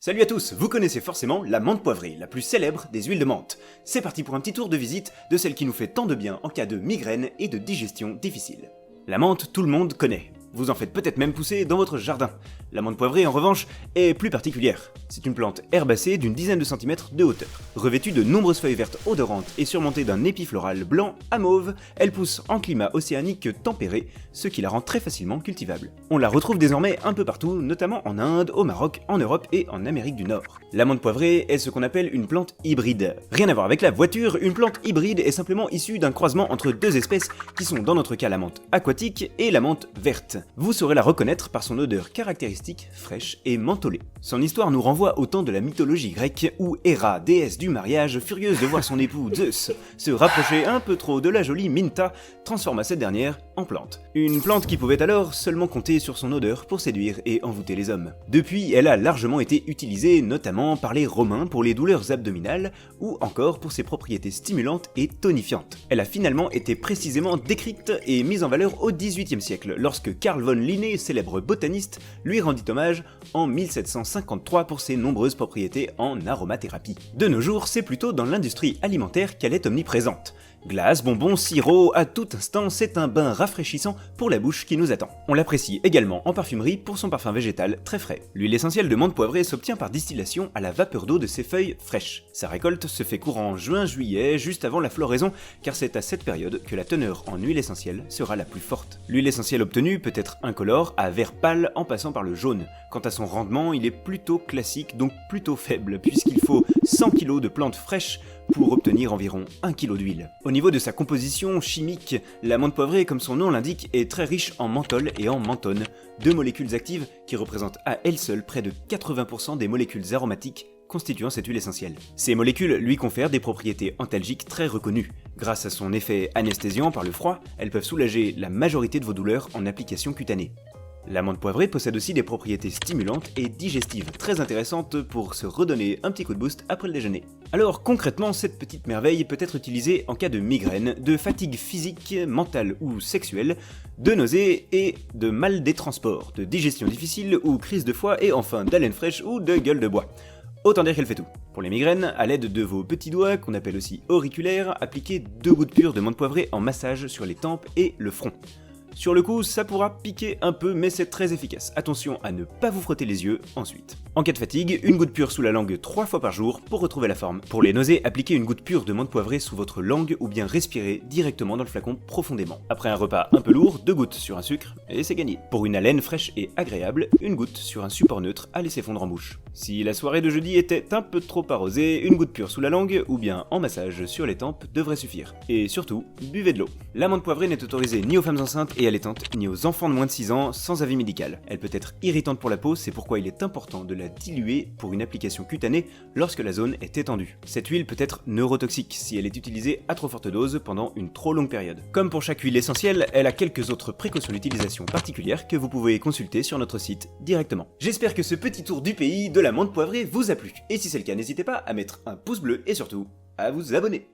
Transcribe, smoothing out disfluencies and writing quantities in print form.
Salut à tous, vous connaissez forcément la menthe poivrée, la plus célèbre des huiles de menthe. C'est parti pour un petit tour de visite de celle qui nous fait tant de bien en cas de migraine et de digestion difficile. La menthe, tout le monde connaît. Vous en faites peut-être même pousser dans votre jardin. La menthe poivrée, en revanche, est plus particulière. C'est une plante herbacée d'une dizaine de centimètres de hauteur. Revêtue de nombreuses feuilles vertes odorantes et surmontée d'un épi floral blanc à mauve, elle pousse en climat océanique tempéré, ce qui la rend très facilement cultivable. On la retrouve désormais un peu partout, notamment en Inde, au Maroc, en Europe et en Amérique du Nord. La menthe poivrée est ce qu'on appelle une plante hybride. Rien à voir avec la voiture, une plante hybride est simplement issue d'un croisement entre deux espèces qui sont dans notre cas la menthe aquatique et la menthe verte. Vous saurez la reconnaître par son odeur caractéristique, fraîche et mentholée. Son histoire nous renvoie au temps de la mythologie grecque où Héra, déesse du mariage, furieuse de voir son époux Zeus se rapprocher un peu trop de la jolie Minta, transforma cette dernière en plante. Une plante qui pouvait alors seulement compter sur son odeur pour séduire et envoûter les hommes. Depuis, elle a largement été utilisée notamment par les Romains pour les douleurs abdominales ou encore pour ses propriétés stimulantes et tonifiantes. Elle a finalement été précisément décrite et mise en valeur au XVIIIe siècle lorsque Carl von Linné, célèbre botaniste, lui rendit hommage en 1753 pour ses nombreuses propriétés en aromathérapie. De nos jours, c'est plutôt dans l'industrie alimentaire qu'elle est omniprésente. Glace, bonbons, sirop, à tout instant, c'est un bain rafraîchissant pour la bouche qui nous attend. On l'apprécie également en parfumerie pour son parfum végétal très frais. L'huile essentielle de menthe poivrée s'obtient par distillation à la vapeur d'eau de ses feuilles fraîches. Sa récolte se fait courant juin-juillet, juste avant la floraison, car c'est à cette période que la teneur en huile essentielle sera la plus forte. L'huile essentielle obtenue peut être incolore à vert pâle en passant par le jaune. Quant à son rendement, il est plutôt classique, donc plutôt faible, puisqu'il faut 100 kg de plantes fraîches pour obtenir environ 1 kg d'huile. Au niveau de sa composition chimique, la menthe poivrée, comme son nom l'indique, est très riche en menthol et en menthone, deux molécules actives qui représentent à elles seules près de 80% des molécules aromatiques constituant cette huile essentielle. Ces molécules lui confèrent des propriétés antalgiques très reconnues. Grâce à son effet anesthésiant par le froid, elles peuvent soulager la majorité de vos douleurs en application cutanée. La menthe poivrée possède aussi des propriétés stimulantes et digestives, très intéressantes pour se redonner un petit coup de boost après le déjeuner. Alors concrètement, cette petite merveille peut être utilisée en cas de migraine, de fatigue physique, mentale ou sexuelle, de nausées et de mal des transports, de digestion difficile ou crise de foie et enfin d'haleine fraîche ou de gueule de bois. Autant dire qu'elle fait tout. Pour les migraines, à l'aide de vos petits doigts, qu'on appelle aussi auriculaires, appliquez 2 gouttes pures de menthe poivrée en massage sur les tempes et le front. Sur le coup, ça pourra piquer un peu, mais c'est très efficace. Attention à ne pas vous frotter les yeux ensuite. En cas de fatigue, une goutte pure sous la langue 3 fois par jour pour retrouver la forme. Pour les nausées, appliquez une goutte pure de menthe poivrée sous votre langue ou bien respirez directement dans le flacon profondément. Après un repas un peu lourd, 2 gouttes sur un sucre et c'est gagné. Pour une haleine fraîche et agréable, une goutte sur un support neutre à laisser fondre en bouche. Si la soirée de jeudi était un peu trop arrosée, une goutte pure sous la langue ou bien en massage sur les tempes devrait suffire. Et surtout, buvez de l'eau. La menthe poivrée n'est autorisée ni aux femmes enceintes et allaitantes, ni aux enfants de moins de 6 ans sans avis médical. Elle peut être irritante pour la peau, c'est pourquoi il est important de la diluer pour une application cutanée lorsque la zone est étendue. Cette huile peut être neurotoxique si elle est utilisée à trop forte dose pendant une trop longue période. Comme pour chaque huile essentielle, elle a quelques autres précautions d'utilisation particulières que vous pouvez consulter sur notre site directement. J'espère que ce petit tour du pays de la menthe poivrée vous a plu. Et si c'est le cas, n'hésitez pas à mettre un pouce bleu et surtout à vous abonner.